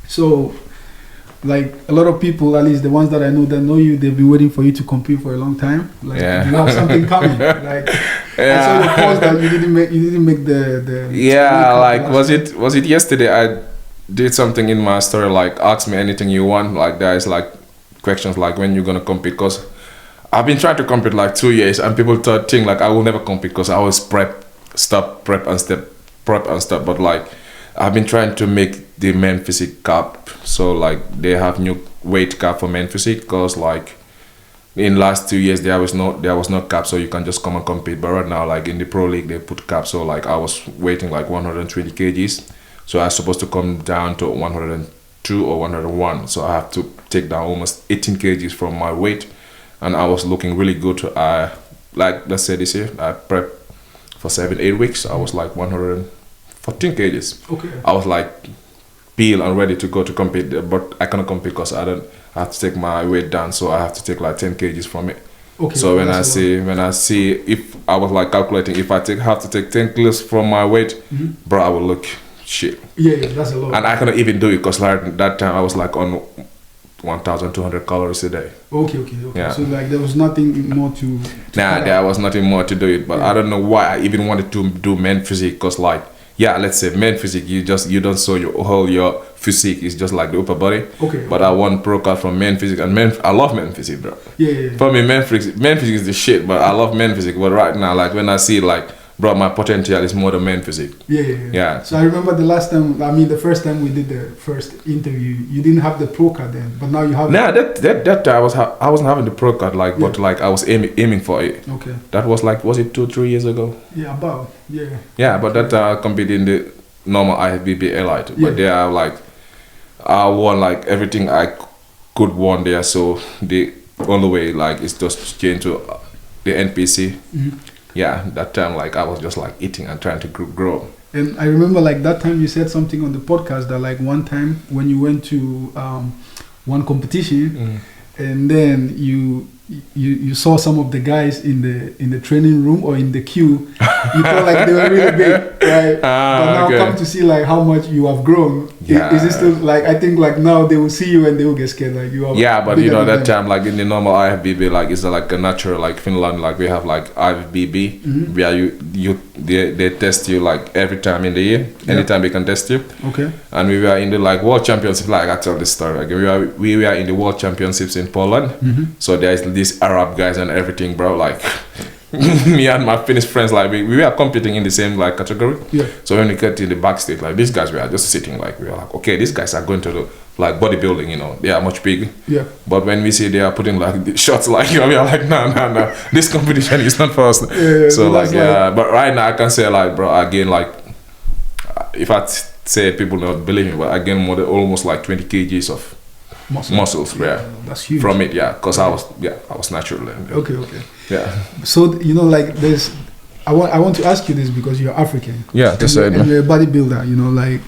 So, like a lot of people, at least the ones that I know that know you, they've been waiting for you to compete for a long time. Like, you have something coming. Like, I saw your post that you didn't make the. Yeah, like was it yesterday? I did something in my story, like ask me anything you want. Like there is like questions like when you're gonna compete, because I've been trying to compete like 2 years, and people think like I will never compete because I always prep and stuff. But like I've been trying to make the men physique cap, so like they have new weight cap for men physique, because like in last 2 years there was no cap, so you can just come and compete. But right now, like in the pro league, they put cap, so like I was weighting like 120 kgs, so I was supposed to come down to 102 or 101, so I have to take down almost 18 kgs from my weight, and I was looking really good. Like let's say this year I prepped for 7-8 weeks, I was like 114 kgs. Okay. I was like peeled and ready to go to compete, but I cannot compete because I have to take my weight down, so I have to take like 10 kgs from it. Okay. So when I see if I was like calculating, if I have to take 10 kilos from my weight, bro, I will look shit. Yeah, that's a lot. And I cannot even do it because like that time I was like on 1,200 calories a day. Okay. Yeah. So like there was nothing more to there was nothing more to do it, but I don't know why I even wanted to do men physique, because like, yeah, let's say men physique, you don't show your physique, is just like the upper body. Okay. But I want pro card from men physique, and I love men physique, bro. Yeah. For me, men physique is the shit, but I love men physique. But right now, like when I see like, bro, my potential is more than men physique. Yeah. So I remember the first time we did the first interview, you didn't have the pro card then, but now you have. Nah, that time I wasn't having the pro card, like, but like I was aiming for it. Okay. That was like, was it 2-3 years ago? Yeah, about. Yeah. Yeah, but that time I competed in the normal IFBB elite, but there are like, I won like everything I could won there, so the only way like is just change to the NPC. Yeah, that time like I was just like eating and trying to grow. And I remember like that time you said something on the podcast that like one time when you went to one competition, and then you saw some of the guys in the training room or in the queue, you thought like they were really big, right? But now come to see like how much you have grown. Yeah. Is it still like, I think like now they will see you and they will get scared like you are. Yeah, but you know that time like in the normal IFBB, like it's like a natural, like Finland, like we have like IFBB where they test you like every time in the year, anytime they can test you. Okay. And we were in the like world championships, like I tell this story, like we were in the world championships in Poland. So there is these Arab guys and everything, bro, like me and my Finnish friends, like we were competing in the same like category. Yeah. So when we get to the backstage, like these guys were just sitting, like we were like, okay, these guys are going to do like bodybuilding, you know, they are much bigger. Yeah. But when we see they are putting like the shots, like, you know, we are like, no, this competition is not for us. Yeah, so like, yeah, but right now I can say like, bro, again, like if I say people don't believe me, but again, almost like 20 kgs of muscles, that's huge. From it, because I was natural. Okay. Yeah. So you know, like there's, I want to ask you this because you're African. Yeah, and you're a bodybuilder. You know, like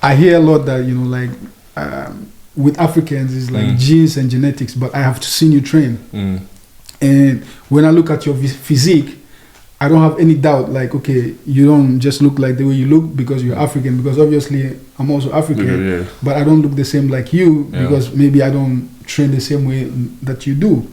I hear a lot that, you know, like with Africans it's like genes and genetics, but I have seen you train, and when I look at your physique, I don't have any doubt, like, okay, you don't just look like the way you look because you're African, because obviously I'm also African, but I don't look the same like you because maybe I don't train the same way that you do.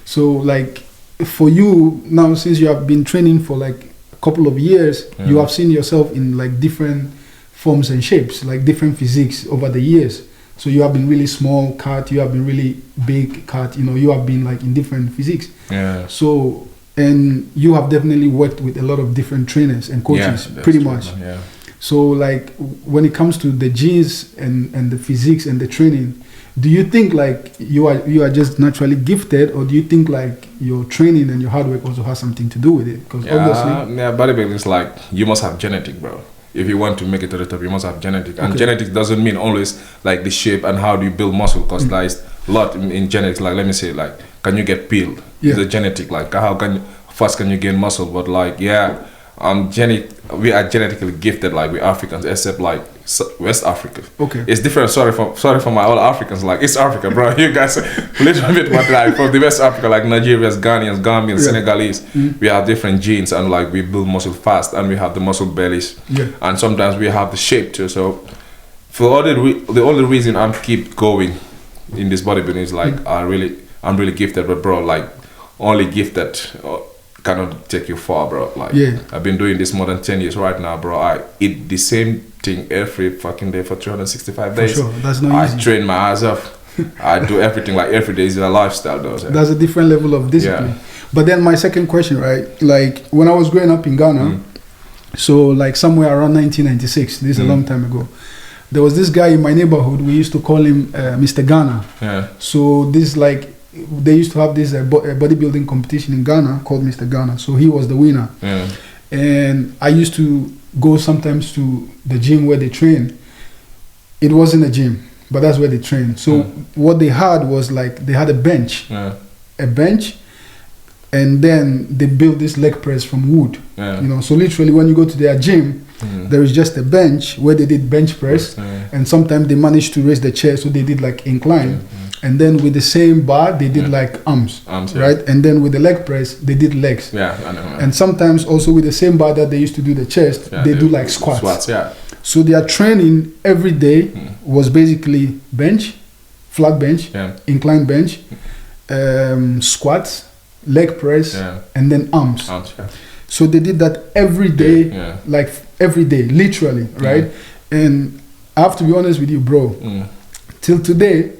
So like for you now, since you have been training for like a couple of years, you have seen yourself in like different forms and shapes, like different physiques over the years. So you have been really small cut, you have been really big cut, you know, you have been like in different physiques. Yeah. So, and you have definitely worked with a lot of different trainers and coaches, pretty much. Yeah. So like when it comes to the genes and the physiques and the training, do you think like you are just naturally gifted, or do you think like your training and your hard work also has something to do with it? Because obviously, bodybuilding is like you must have genetic, bro. If you want to make it to the top, you must have genetic. And genetics doesn't mean always like the shape and how do you build muscle, because there is a lot in genetics. Like let me say, like can you get peeled? It's a genetic. Like how fast can you gain muscle? But like we are genetically gifted, like we Africans, except like West Africa. Okay, it's different. Sorry for my all Africans. Like it's Africa, bro. You guys a little bit, but like from the West Africa, like Nigerians, Ghanaians, Gambians, Senegalese, we have different genes, and like we build muscle fast, and we have the muscle bellies, and sometimes we have the shape too. So for the only reason I'm keep going in this bodybuilding is like I'm really gifted, but bro, like only gifted cannot take you far, bro. Like I've been doing this more than 10 years right now, bro. I eat the same thing every fucking day for 365 days. For sure, that's not easy. I train my ass off. I do everything like every day is a lifestyle, though. So. That's a different level of discipline. Yeah. But then my second question, right? Like when I was growing up in Ghana, so like somewhere around 1996, this is a long time ago, there was this guy in my neighborhood. We used to call him Mr. Ghana. Yeah. So this like they used to have this bodybuilding competition in Ghana called Mr. Ghana. So he was the winner. Yeah. And I used to go sometimes to the gym where they train. It wasn't a gym, but that's where they train. So what they had was like they had a bench, and then they built this leg press from wood. Yeah. You know, so literally when you go to their gym, there is just a bench where they did bench press, and sometimes they managed to raise the chair, so they did like incline. And then with the same bar, they did like arms, right? And then with the leg press, they did legs. Yeah, I know. And sometimes also with the same bar that they used to do the chest, they do like squats. So their training every day was basically bench, flat bench, incline bench, squats, leg press, and then arms. So they did that every day, like every day, literally, right? And I have to be honest with you, bro. Till today,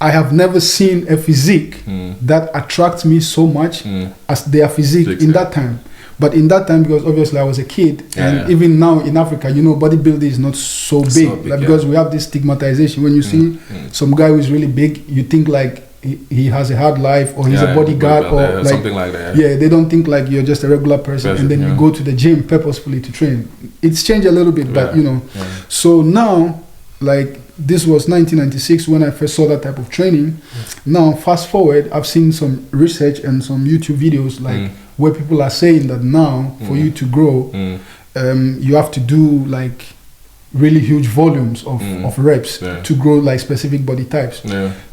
I have never seen a physique that attracts me so much as their physique in that time. But in that time, because obviously I was a kid, and even now in Africa, you know, bodybuilding is not so big, like, because we have this stigmatization. When you see some guy who is really big, you think like he has a hard life, or he's a bodyguard, or like something like that. Yeah, they don't think like you're just a regular person, and then you go to the gym purposefully to train. It's changed a little bit, but you know. So now, like, this was 1996 when I first saw that type of training. Now, fast forward, I've seen some research and some YouTube videos like where people are saying that now for you to grow, you have to do like really huge volumes of reps to grow like specific body types.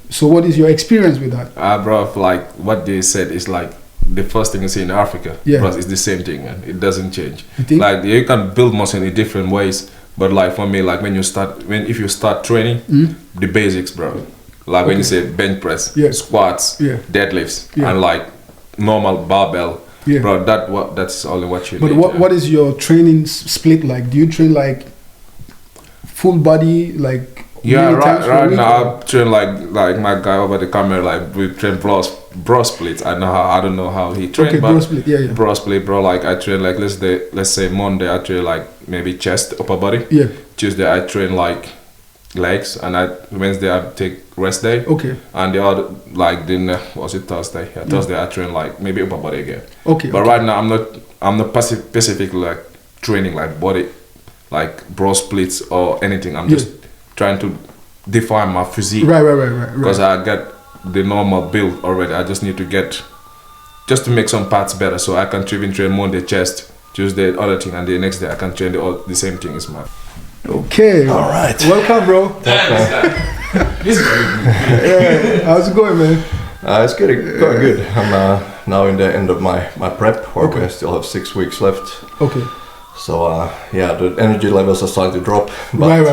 So what is your experience with that? Bro, like what they said is like the first thing you see in Africa, bro, it's the same thing, man. It doesn't change. You think? Like you can build muscle in different ways. But like for me, like if you start training, the basics, bro. Like when you say bench press, squats, deadlifts, and like normal barbell, bro. That's only what you need. But what is your training split like? Do you train like full body, like? Yeah, right now I train like my guy over the camera. Like we train bro splits. I don't know how he train, but bro split, bro. Like I train like let's say Monday I train like maybe chest, upper body. Yeah. Tuesday I train like legs, and Wednesday I take rest day. Okay. And the other like then was it Thursday? Yeah, Thursday I train like maybe upper body again. Okay. But right now I'm not specifically like training like body, like bro splits or anything. I'm just trying to define my physique. Right. Because I got the normal build already. I just need to to make some parts better, so I can even train Monday chest, Tuesday other thing, and the next day I can train the same thing as man. Okay. All right. Welcome, bro. How's it going, man? It's going good. I'm now in the end of my prep work. I still have 6 weeks left. Okay. So the energy levels are starting to drop. But,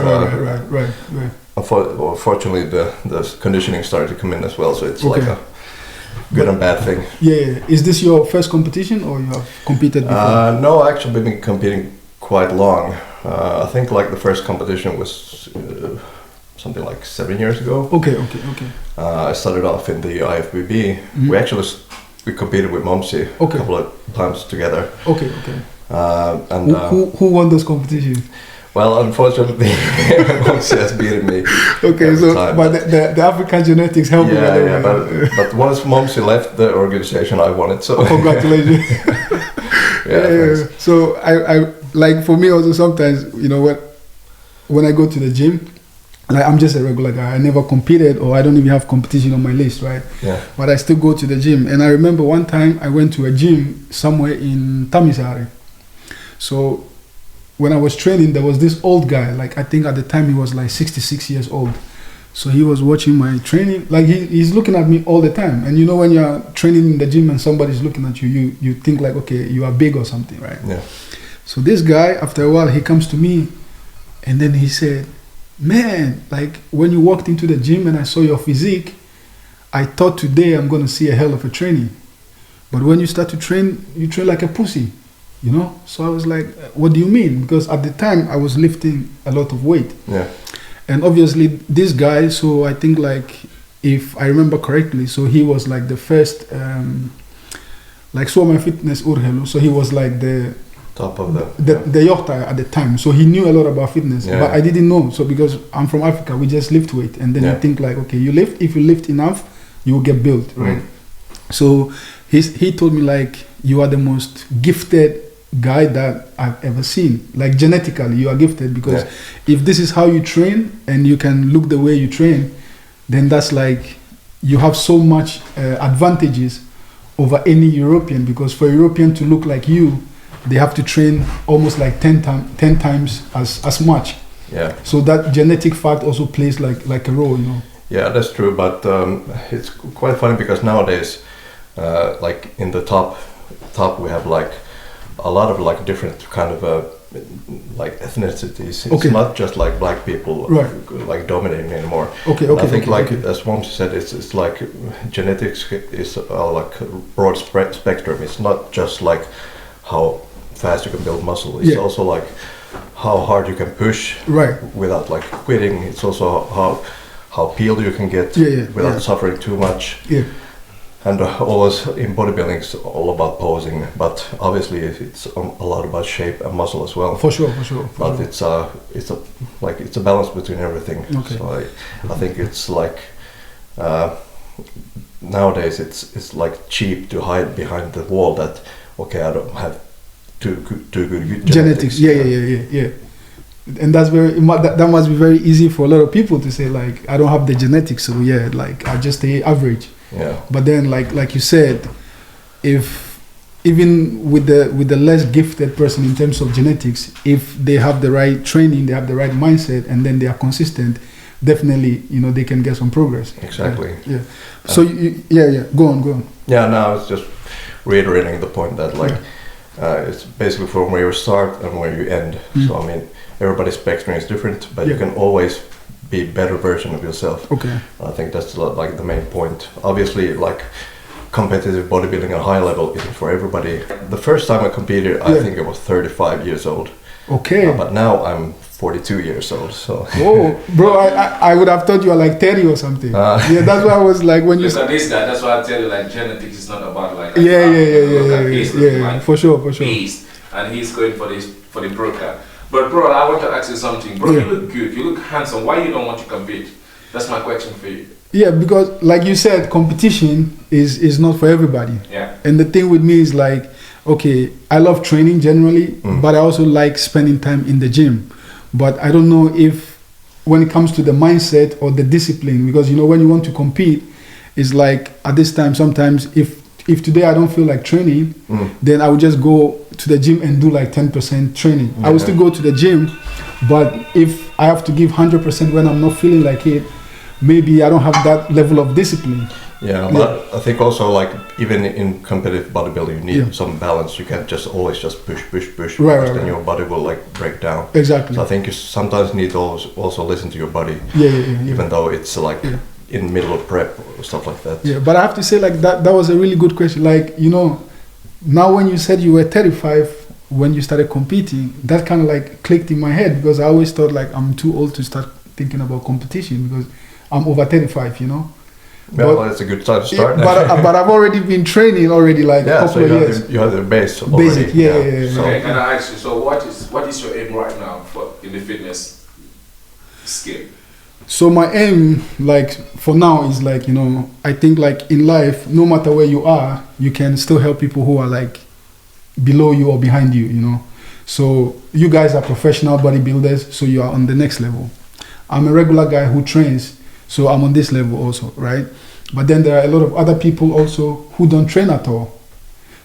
right. Unfortunately, the conditioning started to come in as well, so it's like a good and bad thing. Yeah. Is this your first competition, or you have competed before? No, I've actually been competing quite long. I think like the first competition was something like 7 years ago. Okay. I started off in the IFBB. We competed with Momsi a couple of times together. Okay. And who won this competition? Well, unfortunately, Momsi has beaten me. Okay, so time. But the African genetics helped. But once Momsi left the organization, I won it. So congratulations. So I like, for me also sometimes, you know, when I go to the gym, like I'm just a regular guy. I never competed, or I don't even have competition on my list, right? Yeah. But I still go to the gym, and I remember one time I went to a gym somewhere in Tamisare. So when I was training, there was this old guy, like I think at the time he was like 66 years old. So he was watching my training, like he's looking at me all the time. And you know, when you're training in the gym and somebody's looking at you, you think like, okay, you are big or something, right? Yeah. So this guy, after a while, he comes to me, and then he said, man, like when you walked into the gym and I saw your physique, I thought today I'm going to see a hell of a training. But when you start to train, you train like a pussy, you know? So I was like, what do you mean? Because at the time I was lifting a lot of weight. Yeah. And obviously this guy, so I think like, if I remember correctly, so he was like the first, like Suomen Fitness Urheilu. So he was like the top of the johtaja at the time. So he knew a lot about fitness, but I didn't know. So because I'm from Africa, we just lift weight, and then you think like, okay, you lift. If you lift enough, you will get built, right? So he told me like, you are the most gifted guy that I've ever seen. Like genetically, you are gifted because if this is how you train and you can look the way you train, then that's like you have so much advantages over any European, because for a European to look like you, they have to train almost like 10 times as much. Yeah. So that genetic fact also plays like a role, you know. Yeah, that's true. But it's quite funny because nowadays, like in the top, we have like a lot of like different kind of like ethnicities. It's not just like black people like dominating anymore. I think like as Momar said, it's like genetics is like a broad spectrum. It's not just like how fast you can build muscle. It's also like how hard you can push without like quitting. It's also how peeled you can get without suffering too much. And always in bodybuilding, it's all about posing, but obviously it's a lot about shape and muscle as well. For sure. But it's a balance between everything. So I think it's like nowadays it's like cheap to hide behind the wall that I don't have too good genetics. Yeah. And that must be very easy for a lot of people to say like, I don't have the genetics, so like I just stay average. Yeah. But then like you said, if even with the less gifted person in terms of genetics, if they have the right training, they have the right mindset, and then they are consistent, definitely, you know, they can get some progress. Exactly. Yeah. So go on. Yeah, now it's just reiterating the point that like it's basically from where you start and where you end. So I mean, everybody's spectrum is different, but you can always be a better version of yourself. I think that's like the main point. Obviously, like competitive bodybuilding at a high level isn't for everybody. The first time I competed, I think I was 35 years old. But now I'm 42 years old. So. Oh, bro! I would have thought you were like 30 or something. That's why I was like when you. This guy. That's why I tell you like genetics is not about like. Yeah. For sure. Beast, and he's going for the pro card. But bro, I want to ask you something. Bro, you look good, you look handsome. Why you don't want to compete? That's my question for you. Yeah, because like you said, competition is not for everybody. Yeah. And the thing with me is like, okay, I love training generally, but I also like spending time in the gym. But I don't know if when it comes to the mindset or the discipline, because you know when you want to compete, it's like at this time sometimes if today I don't feel like training, then I would just go to the gym and do like 10% training. I will still go to the gym, but if I have to give 100% when I'm not feeling like it, maybe I don't have that level of discipline. Yeah, but I think also like even in competitive bodybuilding, you need some balance. You can't just always just push, because then your body will like break down. Exactly. So I think you sometimes need to also listen to your body, even though it's like in the middle of prep or stuff like that. Yeah, but I have to say like that was a really good question. Like, you know, now when you said you were 35 when you started competing, that kind of like clicked in my head, because I always thought like I'm too old to start thinking about competition because I'm over 35, you know. Yeah, well, it's a good time to start. But I've already been training already like a couple of years. You have the base already. Basic, So can I ask you, so what is your aim right now in the fitness skill? So my aim, like for now, is like, you know, I think like in life, no matter where you are, you can still help people who are like below you or behind you, you know. So you guys are professional bodybuilders, so you are on the next level. I'm a regular guy who trains, so I'm on this level also, right? But then there are a lot of other people also who don't train at all.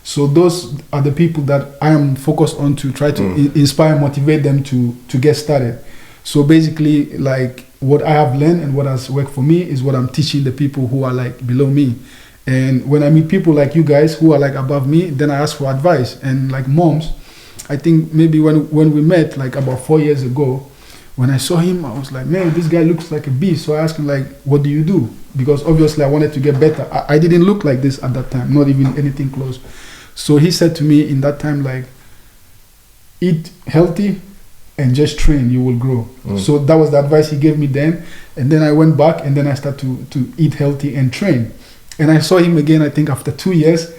So those are the people that I am focused on to try to inspire, motivate them to get started. So basically, like what I have learned and what has worked for me is what I'm teaching the people who are like below me. And when I meet people like you guys who are like above me, then I ask for advice. And like moms, I think maybe when we met like about 4 years ago, when I saw him, I was like, man, this guy looks like a beast. So I asked him, like, what do you do? Because obviously I wanted to get better. I didn't look like this at that time, not even anything close. So he said to me in that time, like, eat healthy and just train, you will grow. So that was the advice he gave me then. And then I went back and then I started to eat healthy and train. And I saw him again, I think after 2 years,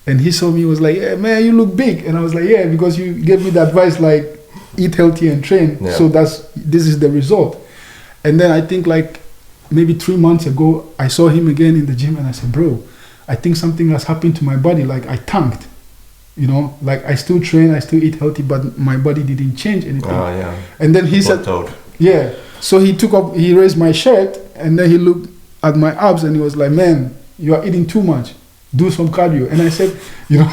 and he saw me, was like, yeah, man, you look big. And I was like, yeah, because you gave me the advice, like, eat healthy and train. Yeah. So this is the result. And then I think like maybe 3 months ago, I saw him again in the gym and I said, bro, I think something has happened to my body. Like I tanked, you know, like I still train, I still eat healthy, but my body didn't change anything. Yeah. And then he said, yeah. So he raised my shirt and then he looked at my abs and he was like, man, you are eating too much. Do some cardio. And I said, you know,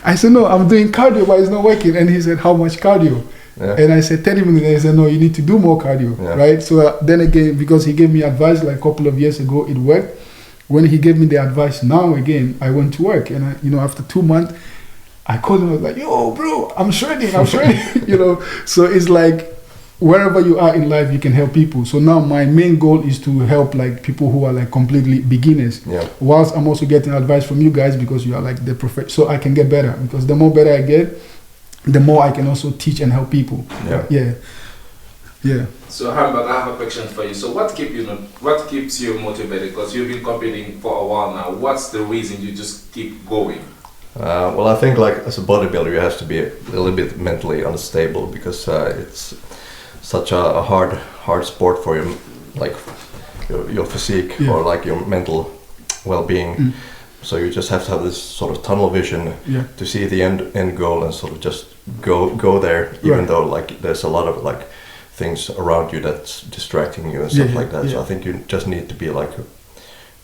I said, no, I'm doing cardio, but it's not working. And he said, how much cardio? Yeah. And I said 30 minutes. And he said, no, you need to do more cardio, right? So then again, because he gave me advice like a couple of years ago, it worked. When he gave me the advice now again, I went to work. And you know, after 2 months, I called him. I was like, yo, bro, I'm shredding, you know. So it's like wherever you are in life, you can help people. So now my main goal is to help like people who are like completely beginners. Yeah. Whilst I'm also getting advice from you guys because you are like the so I can get better. Because the more better I get, the more I can also teach and help people. Yeah. So Hamberg, I have a question for you. So what keeps you motivated? Because you've been competing for a while now. What's the reason you just keep going? Well, I think like as a bodybuilder, you have to be a little bit mentally unstable because it's such a hard sport for your physique or like your mental well-being. So you just have to have this sort of tunnel vision to see the end goal and sort of just go there, even though like there's a lot of like things around you that's distracting you and stuff like that. So I think you just need to be like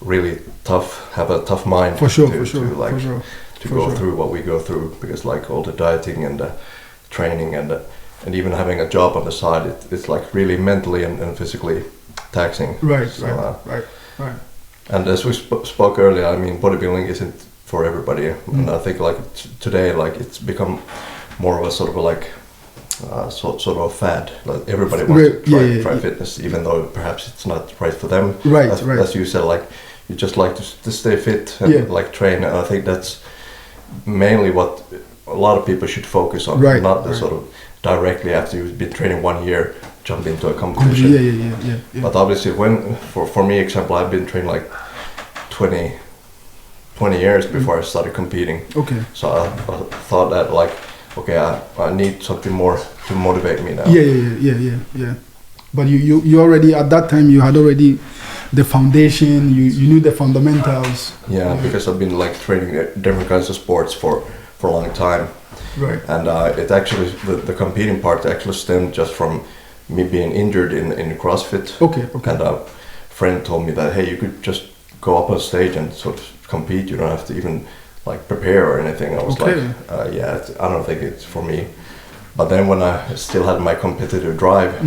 really tough, have a tough mind to go through what we go through, because like all the dieting and the training and even having a job on the side, it's like really mentally and physically taxing. Right. And as we spoke earlier, I mean, bodybuilding isn't for everybody, and I think like today, like it's become more of a sort of like sort of a fad. Like everybody wants to try fitness, even though perhaps it's not right for them. As you said, like you just like to stay fit and like train, and I think that's mainly what a lot of people should focus on, not the sort of directly after you've been training 1 year jump into a competition. Yeah. But obviously, when for me, example, I've been training like 20 years before I started competing. Okay. So I thought that like, okay, I need something more to motivate me now. Yeah. But you already at that time you had already the foundation. You knew the fundamentals. Yeah, because I've been like training different kinds of sports for a long time. Right. And it actually the competing part actually stemmed just from me being injured in CrossFit. Okay. And a friend told me that, hey, you could just go up on stage and sort of compete. You don't have to even like prepare or anything. I was like, I don't think it's for me. But then when I still had my competitive drive,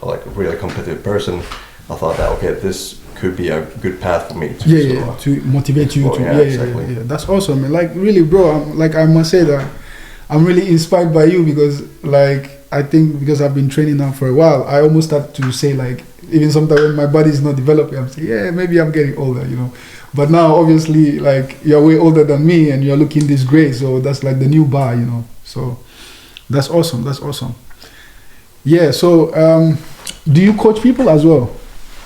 like a really competitive person, I thought that, okay, this could be a good path for me to to motivate you. Exactly. Yeah. That's awesome, man. Like really, bro, I must say that I'm really inspired by you because like I think because I've been training now for a while, I almost start to say like, even sometimes when my body is not developing, I'm saying, yeah, maybe I'm getting older, you know. But now obviously like you're way older than me and you're looking this great, so that's like the new bar, you know. So that's awesome. Yeah, so do you coach people as well?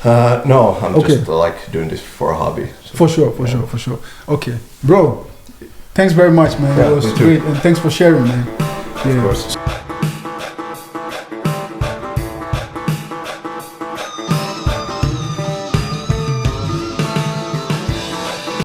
No, I'm just like doing this for a hobby. So, for sure. Okay, bro, thanks very much, man. It was great, and thanks for sharing, man. Of course.